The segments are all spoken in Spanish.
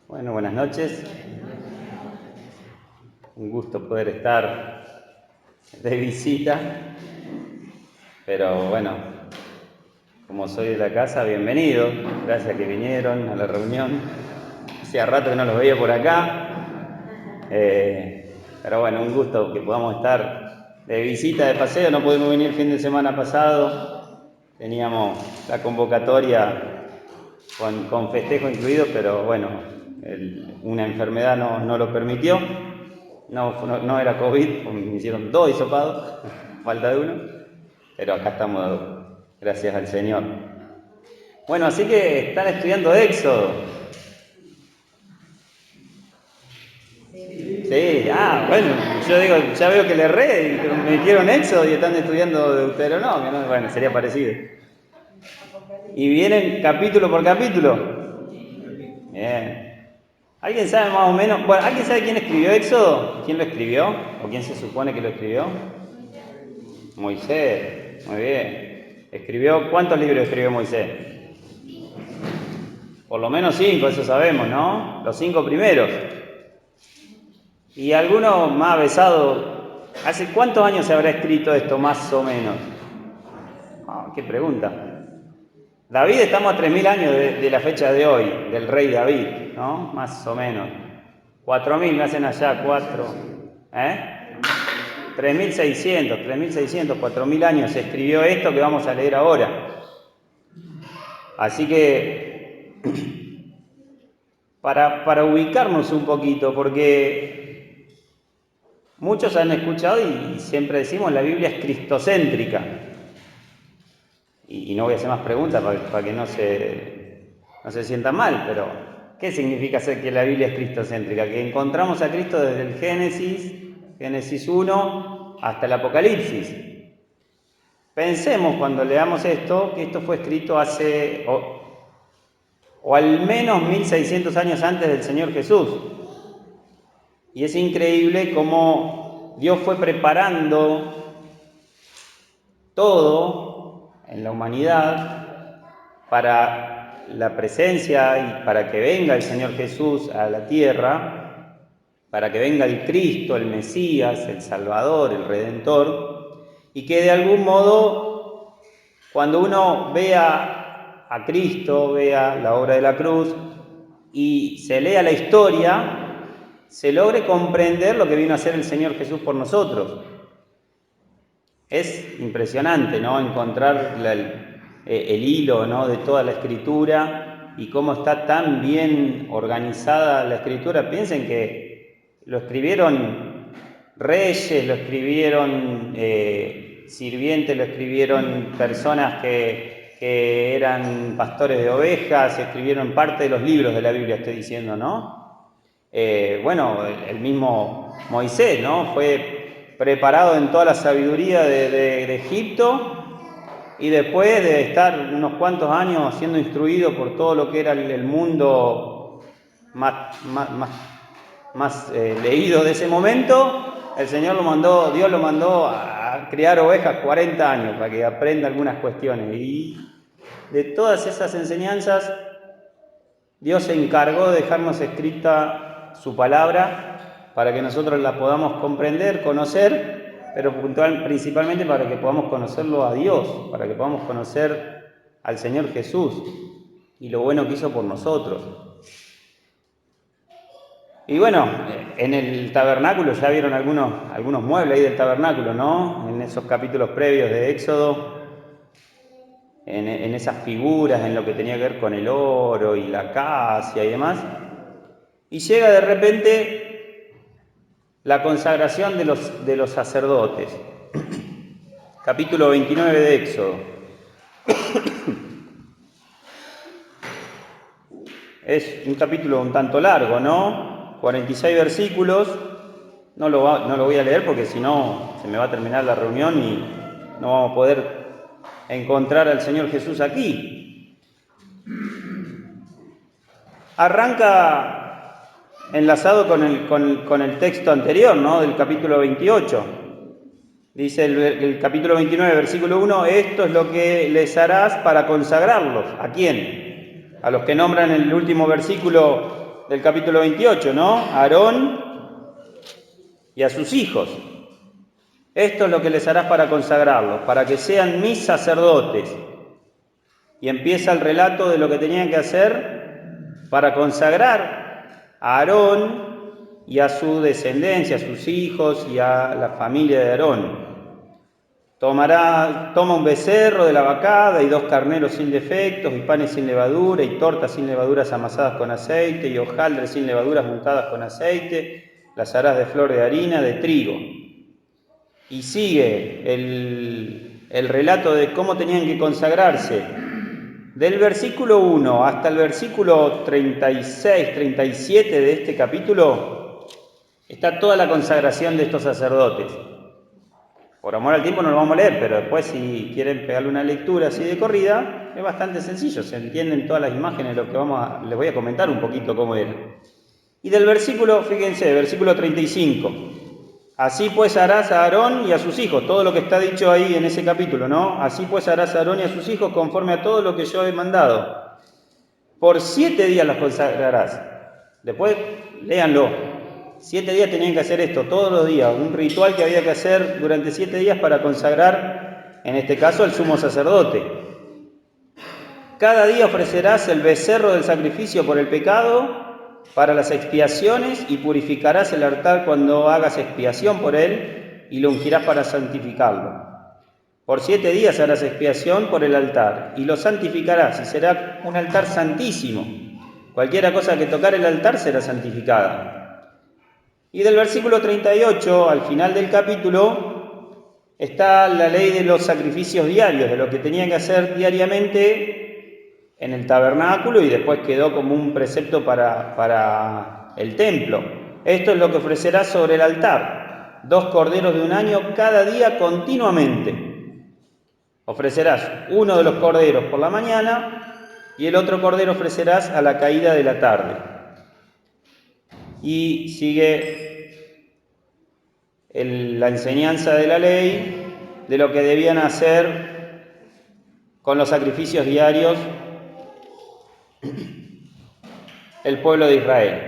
Bueno, buenas noches. Un gusto poder estar de visita, pero bueno, como soy de la casa, bienvenidos. Gracias que vinieron a la reunión. Hacía rato que no los veía por acá, pero bueno, un gusto que podamos estar de visita, de paseo. No pudimos venir el fin de semana pasado, teníamos la convocatoria con festejo incluido, pero bueno, una enfermedad no lo permitió. No era COVID, me hicieron 2 hisopados, falta de uno, pero acá estamos, gracias al Señor. Bueno, así que están estudiando Éxodo. Sí, bueno, yo digo, ya veo que le erré, y me dijeron Éxodo y están estudiando Deuteronomio, ¿no? Bueno, sería parecido. Y vienen capítulo por capítulo. Bien. ¿Alguien sabe más o menos? Bueno, ¿alguien sabe quién escribió Éxodo? ¿Quién lo escribió? ¿O quién se supone que lo escribió? Moisés. Muy bien. ¿Cuántos libros escribió Moisés? Por lo menos 5, eso sabemos, ¿no? Los 5 primeros. Y alguno más avesado. ¿Hace cuántos años se habrá escrito esto, más o menos? Qué pregunta. David, estamos a 3.000 años de la fecha de hoy, del rey David, ¿no? Más o menos. 4.000 me hacen allá, 3.600, 4.000 años se escribió esto que vamos a leer ahora. Así que, para ubicarnos un poquito, porque muchos han escuchado y siempre decimos la Biblia es cristocéntrica. Y no voy a hacer más preguntas para que no se sientan mal, pero ¿qué significa que la Biblia es cristocéntrica? Que encontramos a Cristo desde el Génesis 1, hasta el Apocalipsis. Pensemos cuando leamos esto, que esto fue escrito hace, o al menos 1.600 años antes del Señor Jesús. Y es increíble cómo Dios fue preparando todo en la humanidad para la presencia y para que venga el Señor Jesús a la tierra, para que venga el Cristo, el Mesías, el Salvador, el Redentor, y que de algún modo, cuando uno vea a Cristo, vea la obra de la cruz y se lea la historia, se logre comprender lo que vino a hacer el Señor Jesús por nosotros. Es impresionante, ¿no? Encontrar el hilo, ¿no?, de toda la Escritura y cómo está tan bien organizada la Escritura. Piensen que lo escribieron reyes, lo escribieron sirvientes, lo escribieron personas que eran pastores de ovejas, escribieron parte de los libros de la Biblia, estoy diciendo, ¿no? Bueno, el mismo Moisés, ¿no?, fue preparado en toda la sabiduría de Egipto, y después de estar unos cuantos años siendo instruido por todo lo que era el mundo más leído de ese momento, Dios lo mandó a criar ovejas 40 años para que aprenda algunas cuestiones. Y de todas esas enseñanzas, Dios se encargó de dejarnos escrita su palabra para que nosotros la podamos comprender, conocer, pero principalmente para que podamos conocerlo a Dios, para que podamos conocer al Señor Jesús y lo bueno que hizo por nosotros. Y bueno, en el tabernáculo, ya vieron algunos muebles ahí del tabernáculo, ¿no? En esos capítulos previos de Éxodo, en esas figuras, en lo que tenía que ver con el oro y la acacia y demás. Y llega de repente la consagración de los sacerdotes. Capítulo 29 de Éxodo. Es un capítulo un tanto largo, ¿no? 46 versículos. No lo voy a leer porque si no se me va a terminar la reunión y no vamos a poder encontrar al Señor Jesús aquí. Arranca enlazado con el texto anterior, ¿no?, del capítulo 28. Dice el capítulo 29, versículo 1, esto es lo que les harás para consagrarlos. ¿A quién? A los que nombran en el último versículo del capítulo 28, ¿no? A Aarón y a sus hijos. Esto es lo que les harás para consagrarlos, para que sean mis sacerdotes. Y empieza el relato de lo que tenían que hacer para consagrar a Aarón y a su descendencia, a sus hijos y a la familia de Aarón. Toma un becerro de la vacada y 2 carneros sin defectos, y panes sin levadura, y tortas sin levaduras amasadas con aceite, y hojaldres sin levaduras untadas con aceite, las harás de flor de harina, de trigo. Y sigue el relato de cómo tenían que consagrarse. Del versículo 1 hasta el versículo 36, 37 de este capítulo, está toda la consagración de estos sacerdotes. Por amor al tiempo no lo vamos a leer, pero después si quieren pegarle una lectura así de corrida, es bastante sencillo, se entienden todas las imágenes, lo que les voy a comentar un poquito cómo era. Y del versículo, fíjense, versículo 35. Así pues harás a Aarón y a sus hijos, todo lo que está dicho ahí en ese capítulo, ¿no? Así pues harás a Aarón y a sus hijos conforme a todo lo que yo he mandado. Por 7 días los consagrarás. Después, léanlo. 7 días tenían que hacer esto, todos los días, un ritual que había que hacer durante 7 días para consagrar, en este caso, al sumo sacerdote. Cada día ofrecerás el becerro del sacrificio por el pecado para las expiaciones, y purificarás el altar cuando hagas expiación por él, y lo ungirás para santificarlo. Por 7 días harás expiación por el altar, y lo santificarás, y será un altar santísimo. Cualquiera cosa que tocar el altar será santificada. Y del versículo 38 al final del capítulo está la ley de los sacrificios diarios, de lo que tenían que hacer diariamente en el tabernáculo, y después quedó como un precepto para el templo. Esto es lo que ofrecerás sobre el altar: 2 corderos de un año cada día continuamente. Ofrecerás uno de los corderos por la mañana y el otro cordero ofrecerás a la caída de la tarde. Y sigue la enseñanza de la ley de lo que debían hacer con los sacrificios diarios el pueblo de Israel.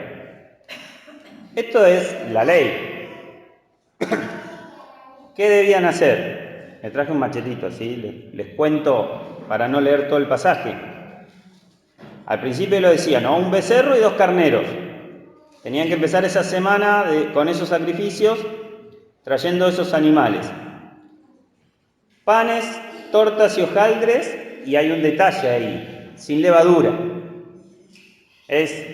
Esto es la ley. ¿Qué debían hacer? Me traje un machetito, ¿sí? Les cuento para no leer todo el pasaje. Al principio lo decía, ¿no? Un becerro y 2 carneros. Tenían que empezar esa semana con esos sacrificios, trayendo esos animales. Panes, tortas y hojaldres, y hay un detalle ahí, sin levadura. Es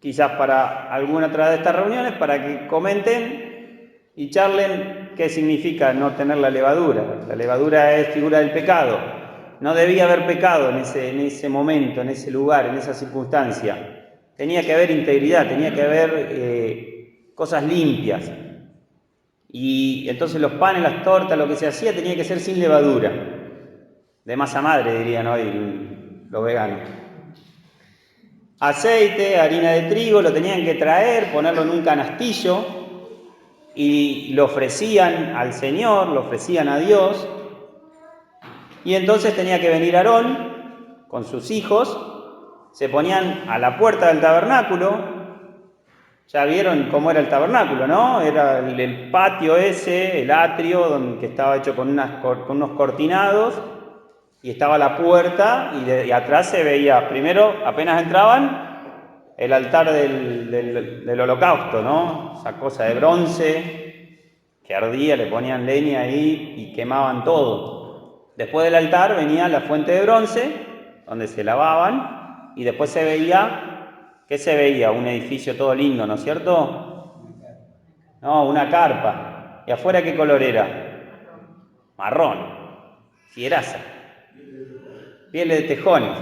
quizás para alguna otra de estas reuniones, para que comenten y charlen qué significa no tener la levadura. La levadura es figura del pecado. No debía haber pecado en ese momento, en ese lugar, en esa circunstancia. Tenía que haber integridad, tenía que haber cosas limpias. Y entonces los panes, las tortas, lo que se hacía tenía que ser sin levadura. De masa madre, dirían hoy los veganos. Aceite, harina de trigo, lo tenían que traer, ponerlo en un canastillo, y lo ofrecían al Señor, lo ofrecían a Dios. Y entonces tenía que venir Aarón con sus hijos, se ponían a la puerta del tabernáculo. Ya vieron cómo era el tabernáculo, ¿no? Era el patio ese, el atrio, que estaba hecho con unos cortinados, y estaba la puerta, y atrás se veía, primero, apenas entraban, el altar del holocausto, ¿no? Esa cosa de bronce que ardía, le ponían leña ahí y quemaban todo. Después del altar venía la fuente de bronce, donde se lavaban, y después se veía... ¿Qué se veía? Un edificio todo lindo, ¿no es cierto? No, una carpa. ¿Y afuera qué color era? Marrón. Fieraza. Pieles de tejones.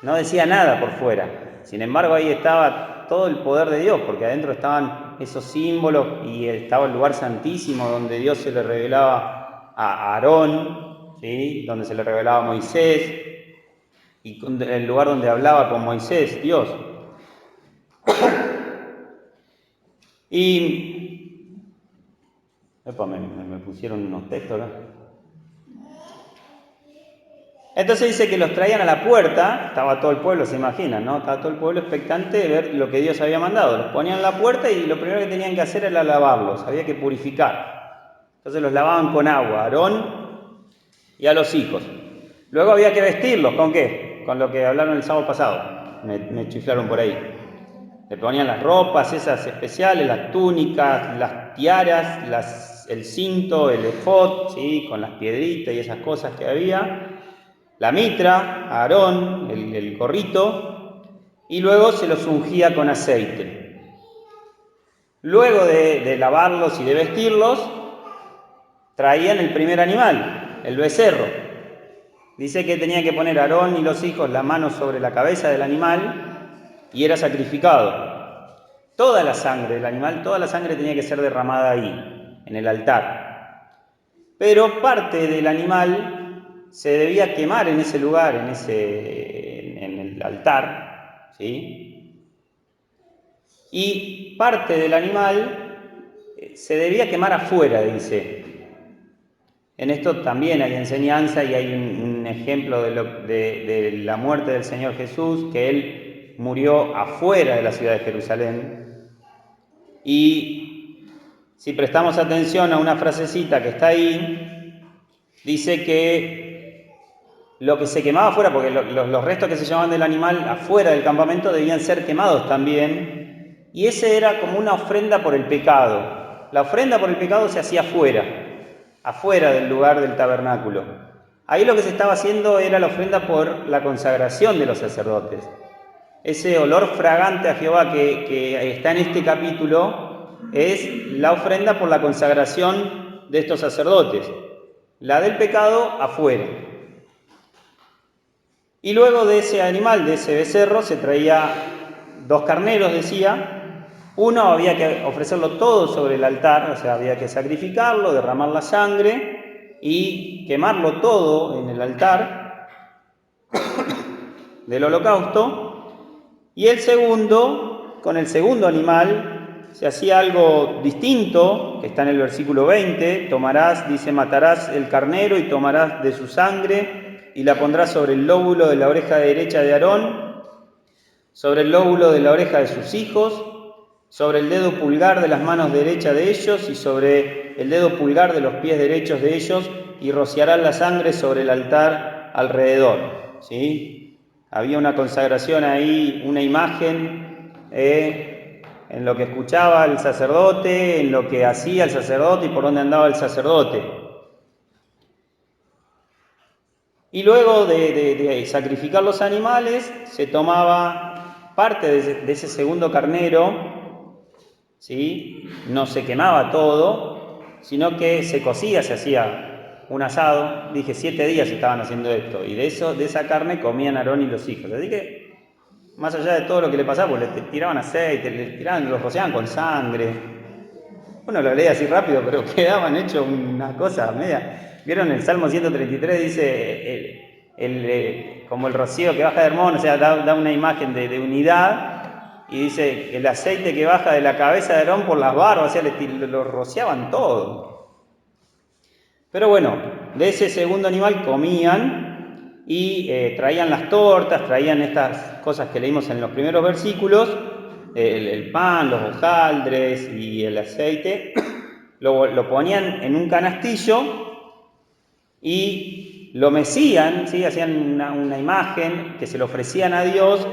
No decía nada por fuera. Sin embargo, ahí estaba todo el poder de Dios, porque adentro estaban esos símbolos, y estaba el lugar santísimo donde Dios se le revelaba a Aarón, ¿sí? Donde se le revelaba a Moisés, y el lugar donde hablaba con Moisés, Dios. Y... me pusieron unos textos acá. Entonces dice que los traían a la puerta, estaba todo el pueblo, se imaginan, ¿no? Estaba todo el pueblo expectante de ver lo que Dios había mandado. Los ponían en la puerta y lo primero que tenían que hacer era lavarlos, había que purificar. Entonces los lavaban con agua, a Aarón y a los hijos. Luego había que vestirlos, ¿con qué? Con lo que hablaron el sábado pasado, me chiflaron por ahí. Le ponían las ropas esas especiales, las túnicas, las tiaras, el cinto, el efod, ¿sí? Con las piedritas y esas cosas que había. La mitra, Aarón, el gorrito, y luego se los ungía con aceite. Luego de lavarlos y de vestirlos, traían el primer animal, el becerro. Dice que tenía que poner Aarón y los hijos la mano sobre la cabeza del animal y era sacrificado. Toda la sangre del animal, toda la sangre tenía que ser derramada ahí, en el altar. Pero parte del animal se debía quemar en ese lugar, en el altar, ¿sí? Y parte del animal se debía quemar afuera, dice. En esto también hay enseñanza y hay un ejemplo de la muerte del Señor Jesús, que Él murió afuera de la ciudad de Jerusalén. Y si prestamos atención a una frasecita que está ahí, dice que lo que se quemaba afuera, porque los restos que se llevaban del animal afuera del campamento debían ser quemados también, y ese era como una ofrenda por el pecado. La ofrenda por el pecado se hacía afuera del lugar del tabernáculo. Ahí lo que se estaba haciendo era la ofrenda por la consagración de los sacerdotes. Ese olor fragante a Jehová que está en este capítulo es la ofrenda por la consagración de estos sacerdotes. La del pecado afuera. Y luego de ese animal, de ese becerro, se traía 2 carneros, decía. Uno había que ofrecerlo todo sobre el altar, o sea, había que sacrificarlo, derramar la sangre y quemarlo todo en el altar del holocausto. Y el segundo, con el segundo animal, se hacía algo distinto, que está en el versículo 20. Matarás el carnero y tomarás de su sangre y la pondrás sobre el lóbulo de la oreja derecha de Aarón, sobre el lóbulo de la oreja de sus hijos, sobre el dedo pulgar de las manos derechas de ellos y sobre el dedo pulgar de los pies derechos de ellos, y rociarán la sangre sobre el altar alrededor. ¿Sí? Había una consagración ahí, una imagen en lo que escuchaba el sacerdote, en lo que hacía el sacerdote y por dónde andaba el sacerdote. Y luego de sacrificar los animales, se tomaba parte de ese segundo carnero, ¿sí? No se quemaba todo, sino que se cocía, se hacía un asado. Dije, 7 días estaban haciendo esto, y de esa carne comían Aarón y los hijos. Así que, más allá de todo lo que le pasaba, pues le tiraban aceite, los rociaban con sangre. Uno lo lee así rápido, pero quedaban hechos una cosa media. ¿Vieron el Salmo 133? Dice como el rocío que baja de Hermón, o sea, da una imagen de unidad, y dice el aceite que baja de la cabeza de Aarón por las barbas, o sea, lo rociaban todo. Pero bueno, de ese segundo animal comían y traían las tortas, traían estas cosas que leímos en los primeros versículos, el pan, los hojaldres y el aceite. Lo ponían en un canastillo y lo mecían, ¿sí? Hacían una imagen que se lo ofrecían a Dios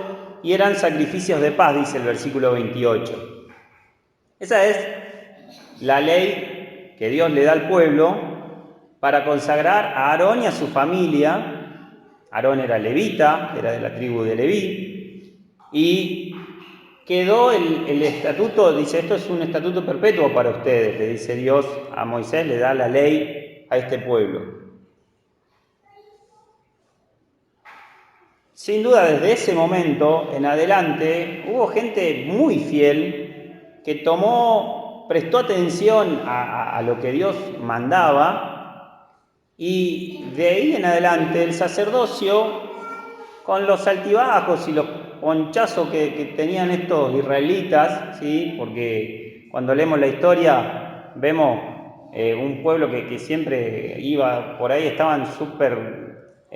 y eran sacrificios de paz, dice el versículo 28. Esa es la ley que Dios le da al pueblo para consagrar a Aarón y a su familia. Aarón era levita, era de la tribu de Leví, y quedó el estatuto, dice, esto es un estatuto perpetuo para ustedes, le dice Dios a Moisés, le da la ley a este pueblo. Sin duda, desde ese momento en adelante, hubo gente muy fiel que prestó atención a lo que Dios mandaba, y de ahí en adelante el sacerdocio, con los altibajos y los ponchazos que tenían estos israelitas, ¿sí? Porque cuando leemos la historia vemos un pueblo que siempre iba por ahí, estaban súper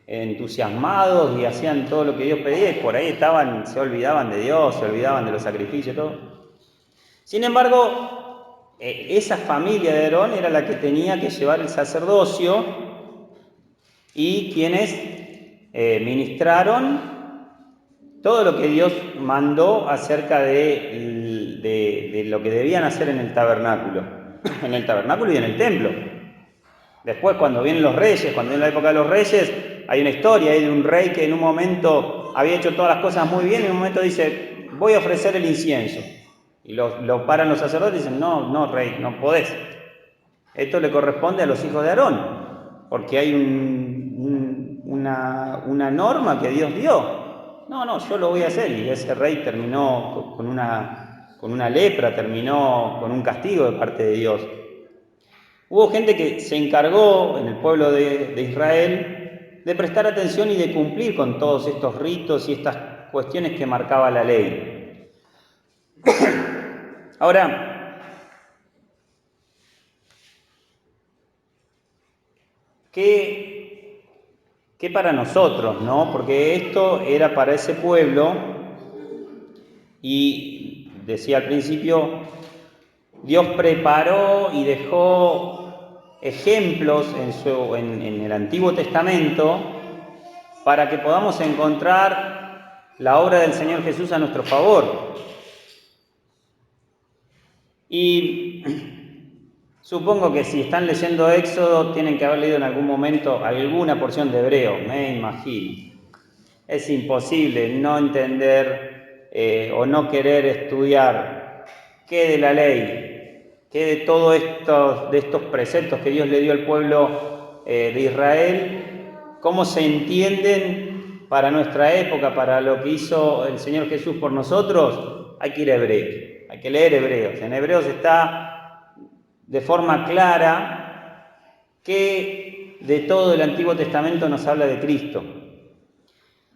entusiasmados y hacían todo lo que Dios pedía, y por ahí se olvidaban de Dios, se olvidaban de los sacrificios, todo. Sin embargo, esa familia de Aarón era la que tenía que llevar el sacerdocio, y quienes ministraron todo lo que Dios mandó acerca de lo que debían hacer en el tabernáculo y en el templo. Después, cuando vienen los reyes, cuando viene la época de los reyes, hay una historia ahí de un rey que en un momento había hecho todas las cosas muy bien, y en un momento dice: voy a ofrecer el incienso. Y lo paran los sacerdotes y dicen: no, rey, no podés. Esto le corresponde a los hijos de Aarón, porque hay una norma que Dios dio. No, yo lo voy a hacer. Y ese rey terminó con una lepra, terminó con un castigo de parte de Dios. Hubo gente que se encargó en el pueblo de Israel de prestar atención y de cumplir con todos estos ritos y estas cuestiones que marcaba la ley. Ahora, ¿qué para nosotros, no? Porque esto era para ese pueblo, y decía al principio, Dios preparó y dejó ejemplos en el Antiguo Testamento para que podamos encontrar la obra del Señor Jesús a nuestro favor. Y supongo que si están leyendo Éxodo, tienen que haber leído en algún momento alguna porción de Hebreo, me imagino. Es imposible no entender o no querer estudiar qué de la ley, qué de todos estos preceptos que Dios le dio al pueblo de Israel, cómo se entienden para nuestra época, para lo que hizo el Señor Jesús por nosotros. Hay que ir a Hebreos, hay que leer Hebreos. En Hebreos está de forma clara que de todo el Antiguo Testamento nos habla de Cristo.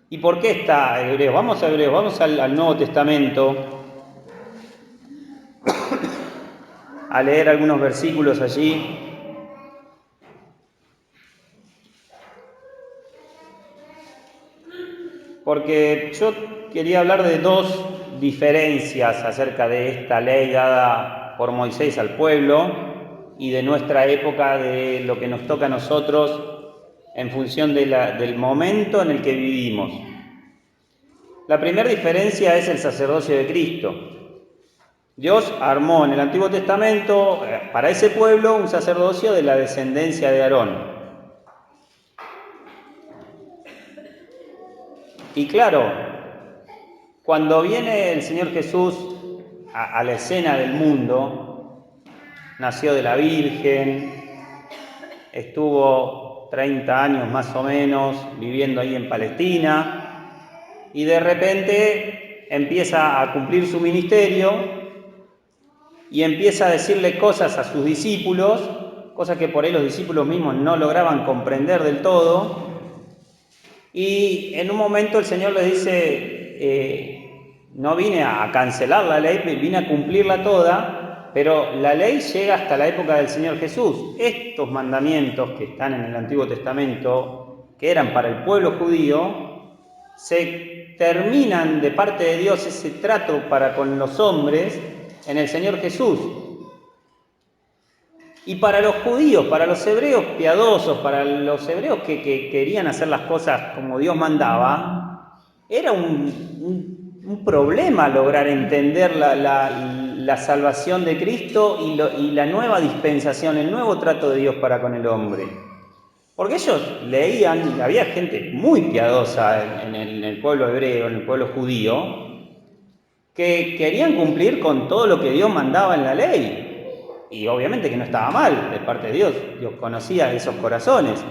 ¿Y por qué está Hebreos? Vamos a Hebreos, vamos al Nuevo Testamento a leer algunos versículos allí. Porque yo quería hablar de dos diferencias acerca de esta ley dada por Moisés al pueblo y de nuestra época, de lo que nos toca a nosotros en función del momento en el que vivimos. La primera diferencia es el sacerdocio de Cristo. Dios armó en el Antiguo Testamento para ese pueblo un sacerdocio de la descendencia de Aarón. Y claro, cuando viene el Señor Jesús a la escena del mundo, nació de la Virgen, estuvo 30 años más o menos viviendo ahí en Palestina, y de repente empieza a cumplir su ministerio y empieza a decirle cosas a sus discípulos, cosas que por ahí los discípulos mismos no lograban comprender del todo. Y en un momento el Señor le dice: no vine a cancelar la ley, vine a cumplirla toda, pero la ley llega hasta la época del Señor Jesús. Estos mandamientos que están en el Antiguo Testamento, que eran para el pueblo judío, se terminan de parte de Dios, ese trato para con los hombres, en el Señor Jesús. Y para los judíos, para los hebreos piadosos, para los hebreos que querían hacer las cosas como Dios mandaba, era un problema lograr entender la salvación de Cristo y la nueva dispensación, el nuevo trato de Dios para con el hombre. Porque ellos leían, había gente muy piadosa en el pueblo hebreo, en el pueblo judío, que querían cumplir con todo lo que Dios mandaba en la ley. Y obviamente que no estaba mal de parte de Dios. Dios conocía esos corazones.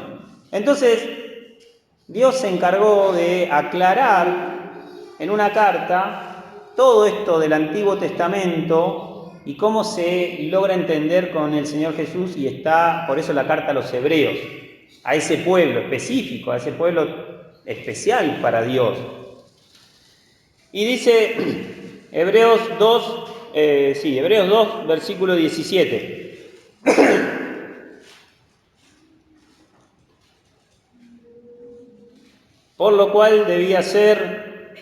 Entonces, Dios se encargó de aclarar en una carta todo esto del Antiguo Testamento y cómo se logra entender con el Señor Jesús, y está por eso la carta a los hebreos, a ese pueblo específico, a ese pueblo especial para Dios. Y dice Hebreos 2, versículo 17. por lo cual debía ser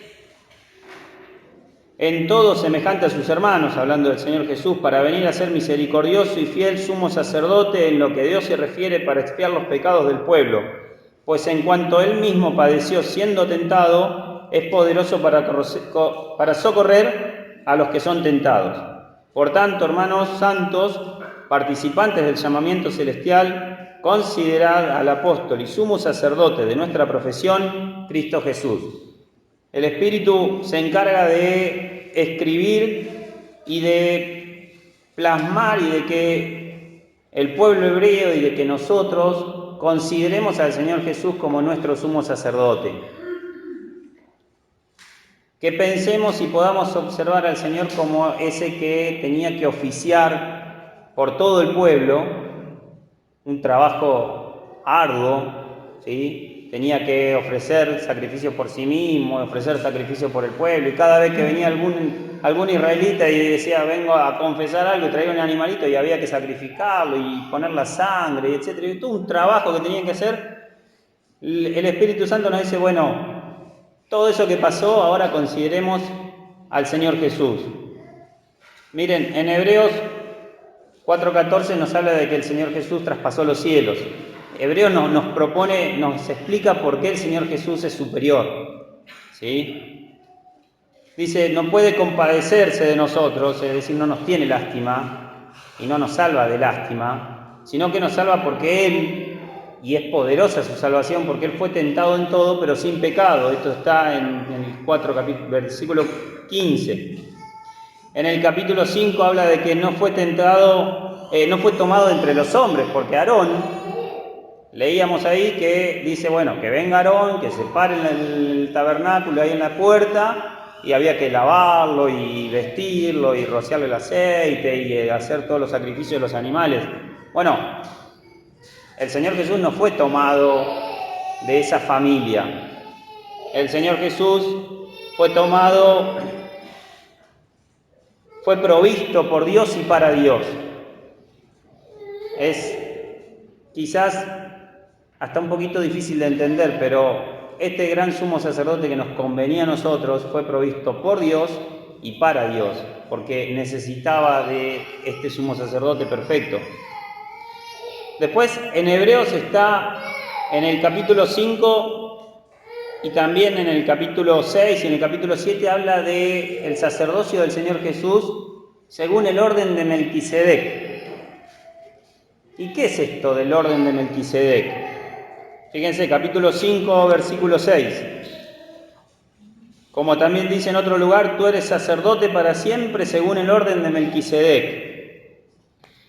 en todo semejante a sus hermanos, hablando del Señor Jesús, para venir a ser misericordioso y fiel sumo sacerdote en lo que Dios se refiere para expiar los pecados del pueblo, pues en cuanto él mismo padeció siendo tentado, es poderoso para socorrer a los que son tentados. Por tanto, hermanos santos, participantes del llamamiento celestial, considerad al apóstol y sumo sacerdote de nuestra profesión, Cristo Jesús. El Espíritu se encarga de escribir y de plasmar y de que el pueblo hebreo y de que nosotros consideremos al Señor Jesús como nuestro sumo sacerdote. Que pensemos y podamos observar al Señor como ese que tenía que oficiar por todo el pueblo, un trabajo arduo, ¿sí? Tenía que ofrecer sacrificio por sí mismo, ofrecer sacrificio por el pueblo, y cada vez que venía algún israelita y decía, vengo a confesar algo, y traía un animalito y había que sacrificarlo y poner la sangre, etc. Y todo un trabajo que tenían que hacer. El Espíritu Santo nos dice, bueno, todo eso que pasó, ahora consideremos al Señor Jesús. Miren, en Hebreos 4:14 nos habla de que el Señor Jesús traspasó los cielos. Hebreos nos explica por qué el Señor Jesús es superior. ¿Sí? Dice, no puede compadecerse de nosotros, es decir, no nos tiene lástima y no nos salva de lástima, sino que nos salva porque Él, y es poderosa su salvación, porque Él fue tentado en todo, pero sin pecado. Esto está en el 4, versículo 15. En el capítulo 5 habla de que no fue tomado entre los hombres, porque Aarón, leíamos ahí que dice, bueno, que venga Aarón, que se pare en el tabernáculo ahí en la puerta, y había que lavarlo y vestirlo y rociarle el aceite y hacer todos los sacrificios de los animales. Bueno, el Señor Jesús no fue tomado de esa familia. El Señor Jesús fue provisto por Dios y para Dios. Es quizás hasta un poquito difícil de entender, pero este gran sumo sacerdote que nos convenía a nosotros fue provisto por Dios y para Dios, porque necesitaba de este sumo sacerdote perfecto. Después en Hebreos está en el capítulo 5 y también en el capítulo 6 y en el capítulo 7 habla del sacerdocio del Señor Jesús según el orden de Melquisedec. ¿Y qué es esto del orden de Melquisedec? Fíjense, capítulo 5, versículo 6. Como también dice en otro lugar, tú eres sacerdote para siempre según el orden de Melquisedec.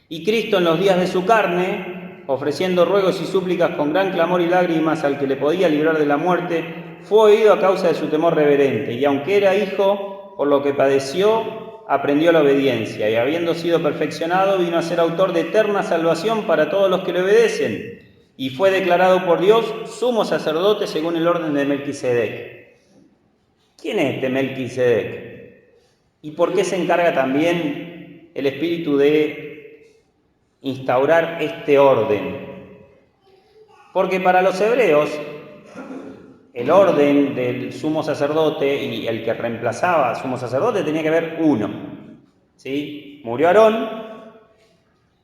Y Cristo en los días de su carne, ofreciendo ruegos y súplicas con gran clamor y lágrimas al que le podía librar de la muerte, fue oído a causa de su temor reverente, y aunque era hijo, por lo que padeció, aprendió la obediencia, y habiendo sido perfeccionado, vino a ser autor de eterna salvación para todos los que le obedecen, y fue declarado por Dios sumo sacerdote según el orden de Melquisedec. ¿Quién es este Melquisedec? ¿Y por qué se encarga también el Espíritu de instaurar este orden? Porque para los hebreos el orden del sumo sacerdote y el que reemplazaba al sumo sacerdote tenía que haber uno, ¿sí? Murió Aarón,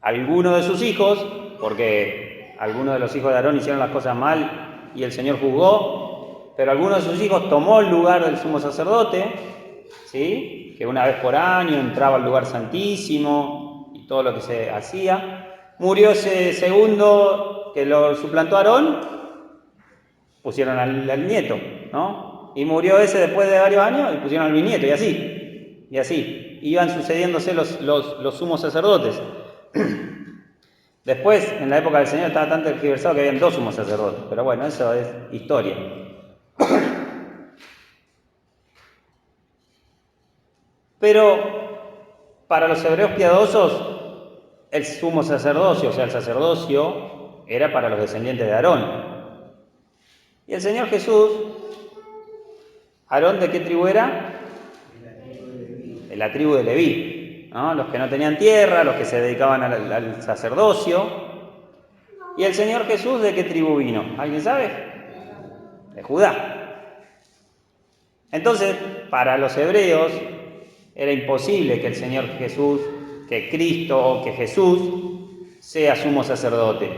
alguno de sus hijos, porque algunos de los hijos de Aarón hicieron las cosas mal y el Señor juzgó, pero alguno de sus hijos tomó el lugar del sumo sacerdote, ¿sí? Que una vez por año entraba al lugar santísimo y todo lo que se hacía. Murió ese segundo que lo suplantó a Aarón, pusieron al nieto, ¿no? Y murió ese después de varios años y pusieron al bisnieto, y así. Iban sucediéndose los sumos sacerdotes. Después, en la época del Señor, estaba tan tergiversado que habían 2 sumos sacerdotes, pero bueno, eso es historia. Pero para los hebreos piadosos, el sumo sacerdocio, o sea, el sacerdocio, era para los descendientes de Aarón. Y el Señor Jesús, ¿Aarón de qué tribu era? De la tribu de Leví, ¿no? Los que no tenían tierra, los que se dedicaban al sacerdocio. ¿Y el Señor Jesús de qué tribu vino? ¿Alguien sabe? De Judá. Entonces, para los hebreos era imposible que el Señor Jesús, que Cristo o que Jesús sea sumo sacerdote,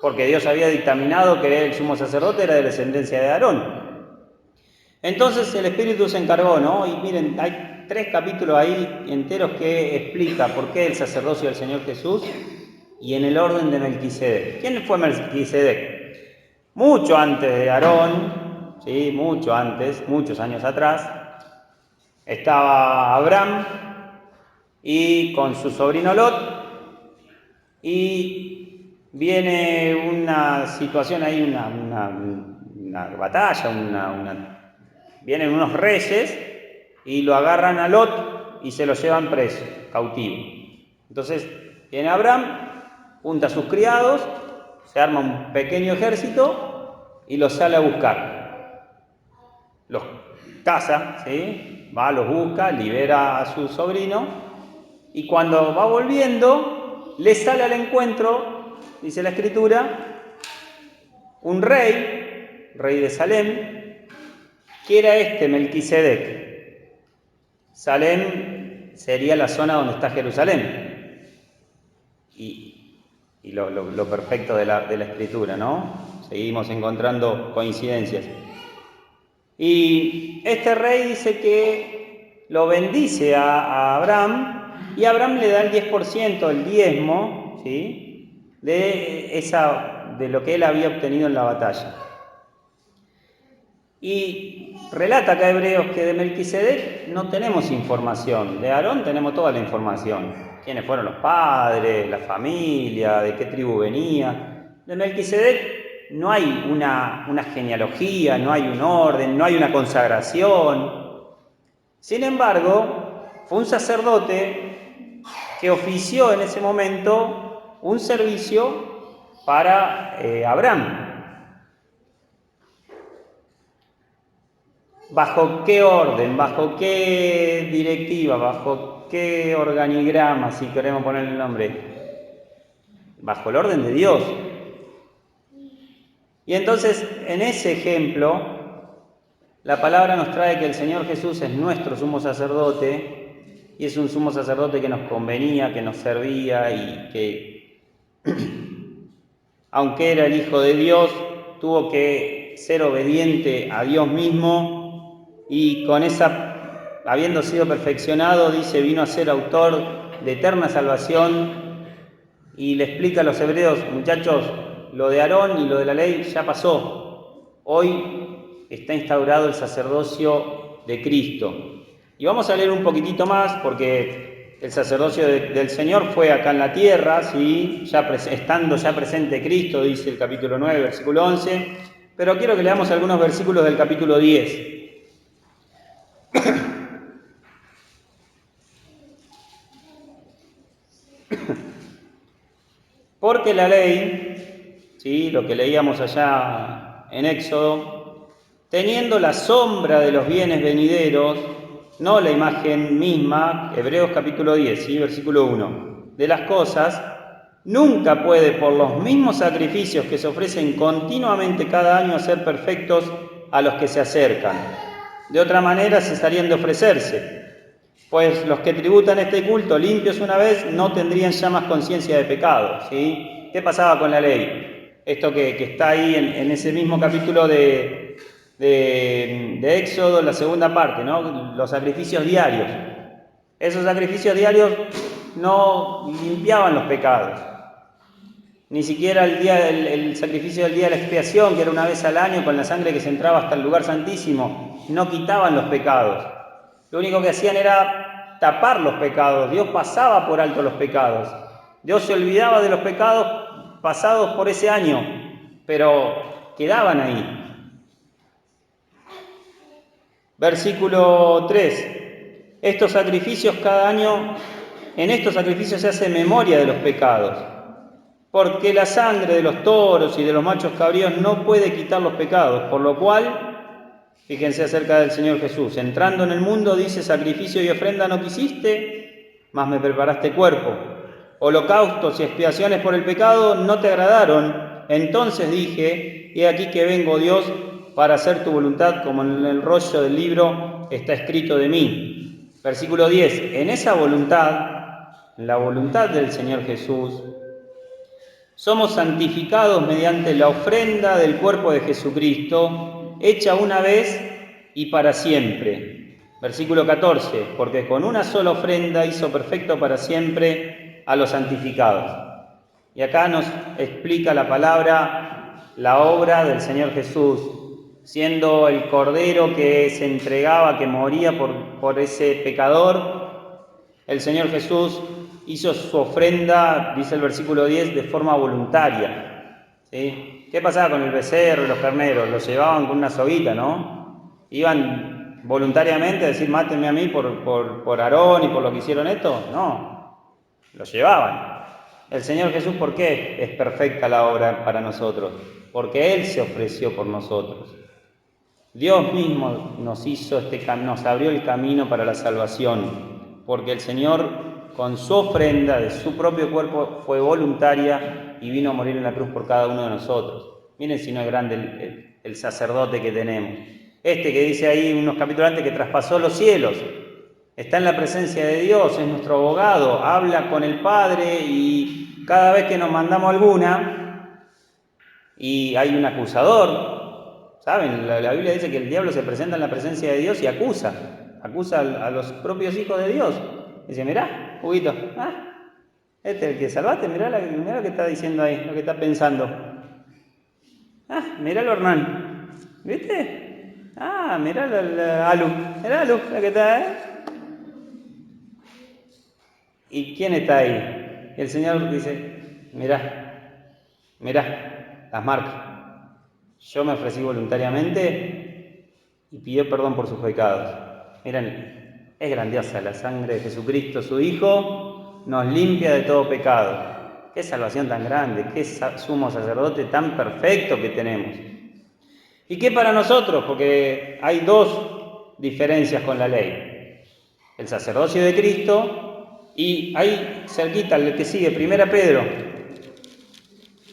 porque Dios había dictaminado que el sumo sacerdote era de la descendencia de Aarón. Entonces el Espíritu se encargó, ¿no? Y miren, hay 3 capítulos ahí enteros que explica por qué el sacerdocio del Señor Jesús y en el orden de Melquisedec. ¿Quién fue Melquisedec? Mucho antes de Aarón, ¿sí? Mucho antes, muchos años atrás, estaba Abraham y con su sobrino Lot, y viene una situación ahí, una batalla, vienen unos reyes y lo agarran a Lot y se lo llevan preso, cautivo. Entonces viene Abraham, junta a sus criados, se arma un pequeño ejército y los sale a buscar. Los caza, ¿sí? Va, los busca, libera a su sobrino, y cuando va volviendo, le sale al encuentro, dice la Escritura, un rey de Salem, que era Melquisedec. Salem sería la zona donde está Jerusalén. Y lo perfecto de la Escritura, ¿no? Seguimos encontrando coincidencias. Y este rey dice que lo bendice a Abraham, y Abraham le da el 10%, el diezmo, ¿sí? de lo que él había obtenido en la batalla. Y relata acá Hebreos que de Melquisedec no tenemos información, de Aarón tenemos toda la información, quiénes fueron los padres, la familia, de qué tribu venía. De Melquisedec no hay una genealogía, no hay un orden, no hay una consagración. Sin embargo, fue un sacerdote que ofició en ese momento un servicio para Abraham. ¿Bajo qué orden? ¿Bajo qué directiva? ¿Bajo qué organigrama, si queremos ponerle el nombre? Bajo el orden de Dios. Y entonces, en ese ejemplo, la palabra nos trae que el Señor Jesús es nuestro sumo sacerdote, y es un sumo sacerdote que nos convenía, que nos servía, y que, aunque era el Hijo de Dios, tuvo que ser obediente a Dios mismo. Y con habiendo sido perfeccionado, dice, vino a ser autor de eterna salvación, y le explica a los hebreos, muchachos, lo de Aarón y lo de la ley ya pasó. Hoy está instaurado el sacerdocio de Cristo. Y vamos a leer un poquitito más, porque el sacerdocio del Señor fue acá en la tierra, ¿sí? Estando ya presente Cristo, dice el capítulo 9, versículo 11, pero quiero que leamos algunos versículos del capítulo 10. Porque la ley, ¿sí? Lo que leíamos allá en Éxodo, teniendo la sombra de los bienes venideros, no la imagen misma, Hebreos capítulo 10, ¿sí? Versículo 1, de las cosas, nunca puede por los mismos sacrificios que se ofrecen continuamente cada año hacer perfectos a los que se acercan. De otra manera cesarían de ofrecerse, pues los que tributan este culto limpios una vez no tendrían ya más conciencia de pecado, ¿sí? ¿Qué pasaba con la ley? Esto que está ahí en ese mismo capítulo de Éxodo, la segunda parte, ¿no? Los sacrificios diarios. Esos sacrificios diarios no limpiaban los pecados. Ni siquiera el sacrificio del día de la expiación, que era una vez al año con la sangre que se entraba hasta el lugar santísimo, no quitaban los pecados. Lo único que hacían era tapar los pecados. Dios pasaba por alto los pecados. Dios se olvidaba de los pecados pasados por ese año, pero quedaban ahí. Versículo 3. Estos sacrificios cada año, en estos sacrificios se hace memoria de los pecados, porque la sangre de los toros y de los machos cabríos no puede quitar los pecados, por lo cual, fíjense acerca del Señor Jesús, entrando en el mundo dice, sacrificio y ofrenda no quisiste, mas me preparaste cuerpo. Holocaustos y expiaciones por el pecado no te agradaron. Entonces dije, he aquí que vengo Dios, para hacer tu voluntad, como en el rollo del libro está escrito de mí. Versículo 10. En esa voluntad, la voluntad del Señor Jesús, somos santificados mediante la ofrenda del cuerpo de Jesucristo, hecha una vez y para siempre. Versículo 14. Porque con una sola ofrenda hizo perfecto para siempre a los santificados. Y acá nos explica la palabra, la obra del Señor Jesús, siendo el Cordero que se entregaba, que moría por ese pecador. El Señor Jesús hizo su ofrenda, dice el versículo 10, de forma voluntaria. ¿Sí? ¿Qué pasaba con el becerro y los carneros? Los llevaban con una soguita, ¿no? Iban voluntariamente a decir, mátenme a mí por Aarón y por lo que hicieron esto. No, los llevaban. El Señor Jesús, ¿por qué es perfecta la obra para nosotros? Porque Él se ofreció por nosotros. Dios mismo nos hizo nos abrió el camino para la salvación, porque el Señor, con su ofrenda de su propio cuerpo, fue voluntaria y vino a morir en la cruz por cada uno de nosotros. Miren si no es grande el sacerdote que tenemos. Que dice ahí unos capítulos antes que traspasó los cielos, está en la presencia de Dios, es nuestro abogado, habla con el Padre y cada vez que nos mandamos alguna y hay un acusador, ¿saben? La Biblia dice que el diablo se presenta en la presencia de Dios y acusa a los propios hijos de Dios. Dice, mirá, Huguito, este es el que salvaste, mirá lo que está diciendo ahí, lo que está pensando. Mirá Hernán, ¿viste? Mirá Alu, la que está, ¿Y quién está ahí? El Señor dice, mirá, las marcas. Yo me ofrecí voluntariamente y pidió perdón por sus pecados. Miren, es grandiosa la sangre de Jesucristo, su Hijo, nos limpia de todo pecado. Qué salvación tan grande, qué sumo sacerdote tan perfecto que tenemos. ¿Y qué para nosotros? Porque hay dos diferencias con la ley. El sacerdocio de Cristo y ahí cerquita el que sigue, 1 Pedro,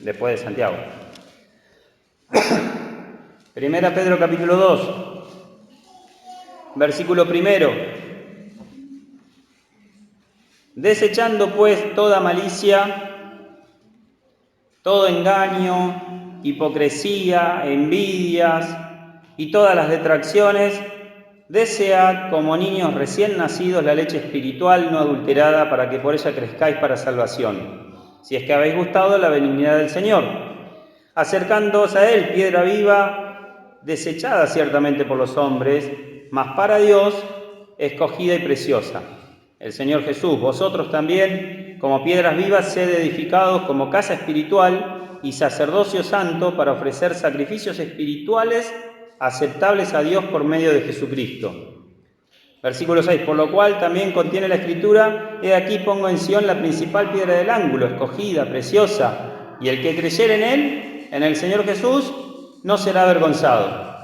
después de Santiago. 1 Pedro capítulo 2, versículo 1. Desechando pues toda malicia, todo engaño, hipocresía, envidias y todas las detracciones, desead como niños recién nacidos la leche espiritual no adulterada para que por ella crezcáis para salvación, si es que habéis gustado la benignidad del Señor, acercándoos a Él, piedra viva, desechada ciertamente por los hombres, mas para Dios escogida y preciosa. El Señor Jesús, vosotros también, como piedras vivas, sed edificados como casa espiritual y sacerdocio santo para ofrecer sacrificios espirituales aceptables a Dios por medio de Jesucristo. Versículo 6, por lo cual también contiene la Escritura, he aquí pongo en Sión la principal piedra del ángulo, escogida, preciosa, y el que creyere en Él, en el Señor Jesús, no será avergonzado.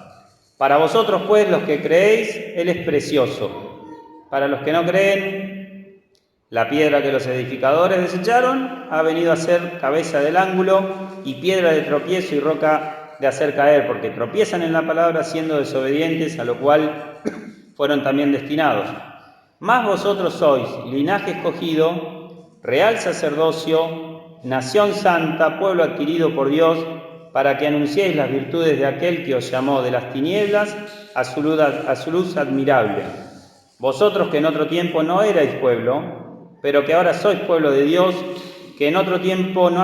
Para vosotros, pues, los que creéis, Él es precioso. Para los que no creen, la piedra que los edificadores desecharon ha venido a ser cabeza del ángulo y piedra de tropiezo y roca de hacer caer, porque tropiezan en la palabra siendo desobedientes, a lo cual fueron también destinados. Mas vosotros sois linaje escogido, real sacerdocio, nación santa, pueblo adquirido por Dios, para que anunciéis las virtudes de aquel que os llamó de las tinieblas a su luz admirable. Vosotros que en otro tiempo no erais pueblo, pero que ahora sois pueblo de Dios, que en otro tiempo no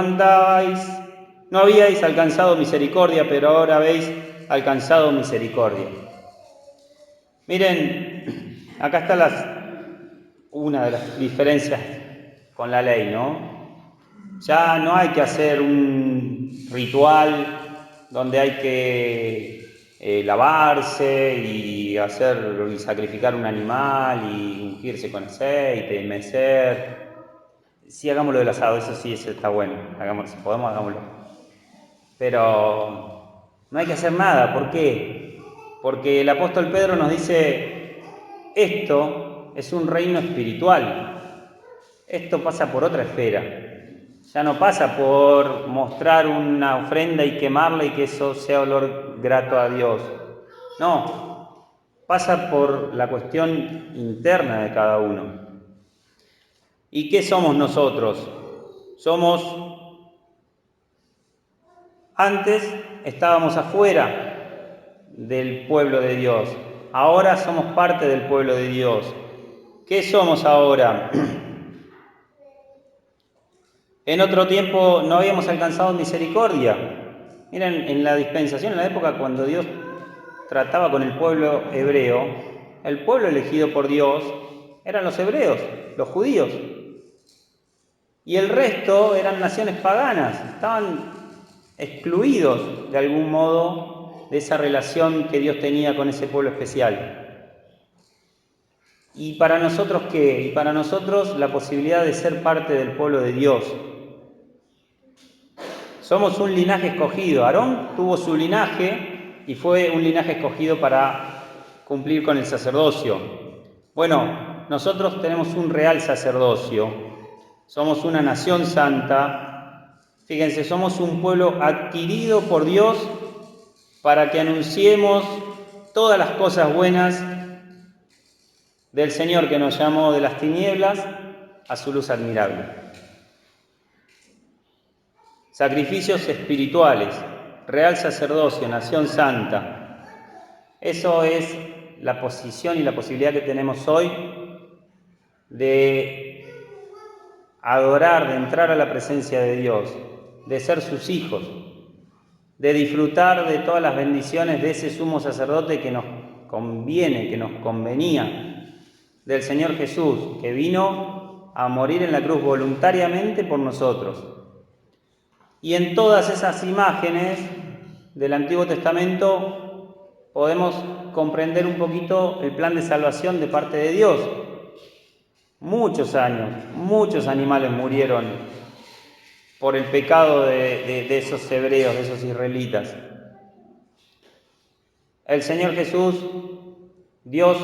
habíais alcanzado misericordia, pero ahora habéis alcanzado misericordia. Miren, acá está una de las diferencias con la ley, ¿no? Ya no hay que hacer un ritual donde hay que lavarse y sacrificar un animal y ungirse con aceite y mecer. Sí, hagámoslo del asado, eso sí, eso está bueno. Si podemos, hagámoslo. Pero no hay que hacer nada. ¿Por qué? Porque el apóstol Pedro nos dice, esto es un reino espiritual. Esto pasa por otra esfera. Ya no pasa por mostrar una ofrenda y quemarla y que eso sea olor grato a Dios. No, pasa por la cuestión interna de cada uno. ¿Y qué somos nosotros? Antes estábamos afuera del pueblo de Dios, ahora somos parte del pueblo de Dios. ¿Qué somos ahora? En otro tiempo no habíamos alcanzado misericordia. Miren, en la dispensación, en la época cuando Dios trataba con el pueblo hebreo, el pueblo elegido por Dios eran los hebreos, los judíos. Y el resto eran naciones paganas, estaban excluidos de algún modo de esa relación que Dios tenía con ese pueblo especial. ¿Y para nosotros qué? Y para nosotros la posibilidad de ser parte del pueblo de Dios. Somos un linaje escogido. Aarón tuvo su linaje y fue un linaje escogido para cumplir con el sacerdocio. Bueno, nosotros tenemos un real sacerdocio. Somos una nación santa. Fíjense, somos un pueblo adquirido por Dios para que anunciemos todas las cosas buenas del Señor que nos llamó de las tinieblas a su luz admirable. Sacrificios espirituales, real sacerdocio, nación santa. Eso es la posición y la posibilidad que tenemos hoy de adorar, de entrar a la presencia de Dios, de ser sus hijos, de disfrutar de todas las bendiciones de ese sumo sacerdote que nos conviene, que nos convenía, del Señor Jesús, que vino a morir en la cruz voluntariamente por nosotros. Y en todas esas imágenes del Antiguo Testamento podemos comprender un poquito el plan de salvación de parte de Dios. Muchos años, muchos animales murieron por el pecado de esos hebreos, de esos israelitas. El Señor Jesús, Dios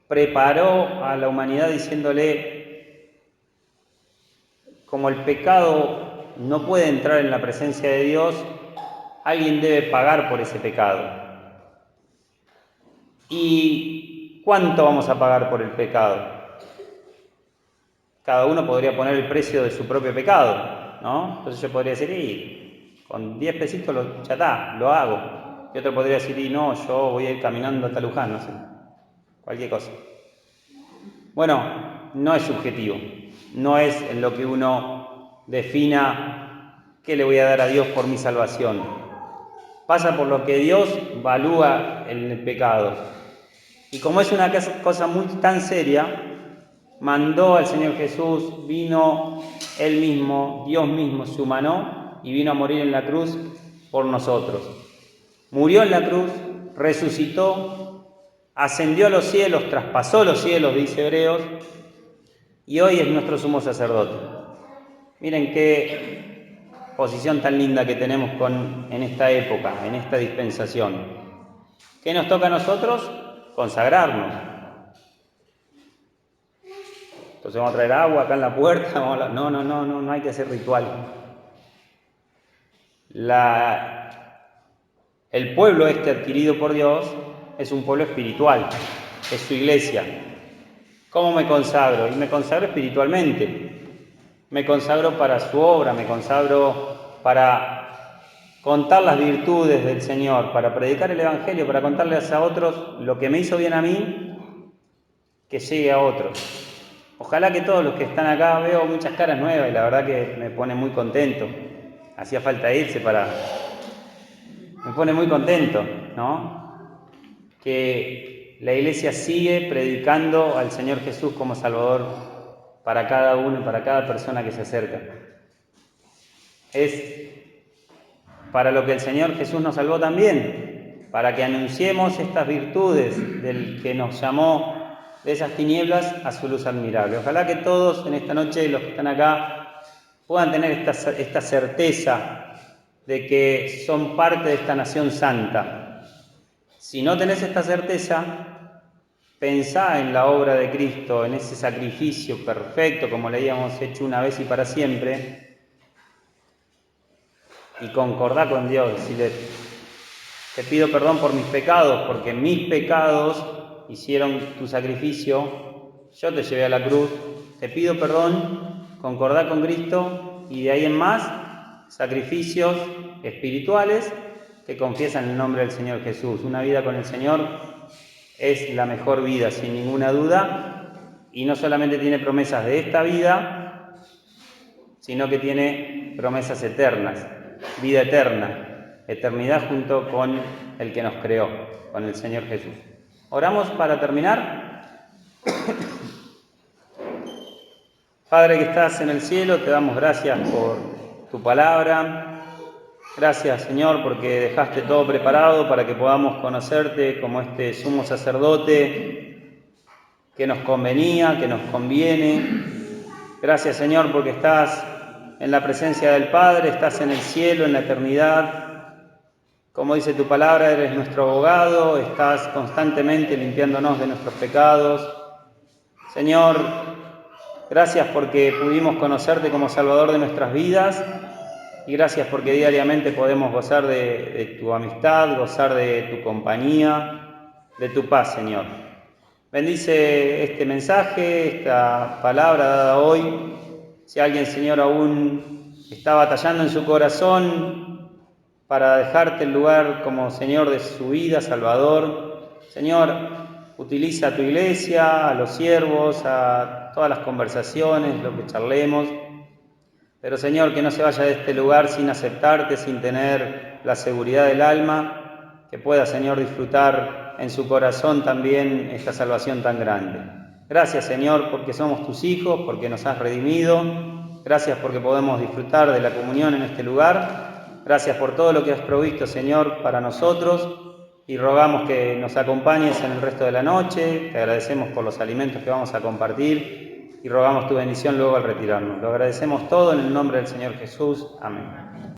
preparó a la humanidad diciéndole, como el pecado no puede entrar en la presencia de Dios, alguien debe pagar por ese pecado. ¿Y cuánto vamos a pagar por el pecado? Cada uno podría poner el precio de su propio pecado, ¿no? Entonces yo podría decir, y con 10 pesitos ya está, lo hago. Y otro podría decir, y no, yo voy a ir caminando hasta Luján, no sé, cualquier cosa. Bueno, no es subjetivo, no es en lo que uno defina qué le voy a dar a Dios por mi salvación. Pasa por lo que Dios valúa en el pecado. Y como es una cosa muy tan seria, mandó al Señor Jesús, vino Él mismo, Dios mismo se humanó y vino a morir en la cruz por nosotros. Murió en la cruz, resucitó, ascendió a los cielos, traspasó los cielos, dice Hebreos, y hoy es nuestro sumo sacerdote. Miren qué posición tan linda que tenemos en esta época, en esta dispensación. ¿Qué nos toca a nosotros? Consagrarnos. Entonces vamos a traer agua acá en la puerta. No hay que hacer ritual. El pueblo adquirido por Dios es un pueblo espiritual, es su iglesia. ¿Cómo me consagro? Y me consagro espiritualmente. Me consagro para su obra, me consagro para contar las virtudes del Señor, para predicar el Evangelio, para contarles a otros lo que me hizo bien a mí, que llegue a otros. Ojalá que todos los que están acá, veo muchas caras nuevas y la verdad que me pone muy contento. Hacía falta irse me pone muy contento, ¿no? Que la iglesia sigue predicando al Señor Jesús como Salvador para cada uno y para cada persona que se acerca. Es para lo que el Señor Jesús nos salvó también, para que anunciemos estas virtudes del que nos llamó de esas tinieblas a su luz admirable. Ojalá que todos en esta noche, los que están acá, puedan tener esta certeza de que son parte de esta nación santa. Si no tenés esta certeza, pensá en la obra de Cristo, en ese sacrificio perfecto, como le habíamos hecho una vez y para siempre, y concordá con Dios, decirle: te pido perdón por mis pecados, porque mis pecados hicieron tu sacrificio, yo te llevé a la cruz, te pido perdón, concordá con Cristo, y de ahí en más, sacrificios espirituales que confiesan el nombre del Señor Jesús. Una vida con el Señor es la mejor vida, sin ninguna duda, y no solamente tiene promesas de esta vida, sino que tiene promesas eternas, vida eterna, eternidad junto con el que nos creó, con el Señor Jesús. Oramos para terminar. Padre que estás en el cielo, te damos gracias por tu palabra. Gracias, Señor, porque dejaste todo preparado para que podamos conocerte como este sumo sacerdote que nos convenía, que nos conviene. Gracias, Señor, porque estás en la presencia del Padre, estás en el cielo, en la eternidad. Como dice tu palabra, eres nuestro abogado, estás constantemente limpiándonos de nuestros pecados. Señor, gracias porque pudimos conocerte como Salvador de nuestras vidas, y gracias porque diariamente podemos gozar de tu amistad, gozar de tu compañía, de tu paz, Señor. Bendice este mensaje, esta palabra dada hoy. Si alguien, Señor, aún está batallando en su corazón para dejarte el lugar como Señor de su vida, Salvador, Señor, utiliza a tu iglesia, a los siervos, a todas las conversaciones, lo que charlemos. Pero, Señor, que no se vaya de este lugar sin aceptarte, sin tener la seguridad del alma, que pueda, Señor, disfrutar en su corazón también esta salvación tan grande. Gracias, Señor, porque somos tus hijos, porque nos has redimido. Gracias porque podemos disfrutar de la comunión en este lugar. Gracias por todo lo que has provisto, Señor, para nosotros. Y rogamos que nos acompañes en el resto de la noche. Te agradecemos por los alimentos que vamos a compartir. Y rogamos tu bendición luego al retirarnos. Lo agradecemos todo en el nombre del Señor Jesús. Amén.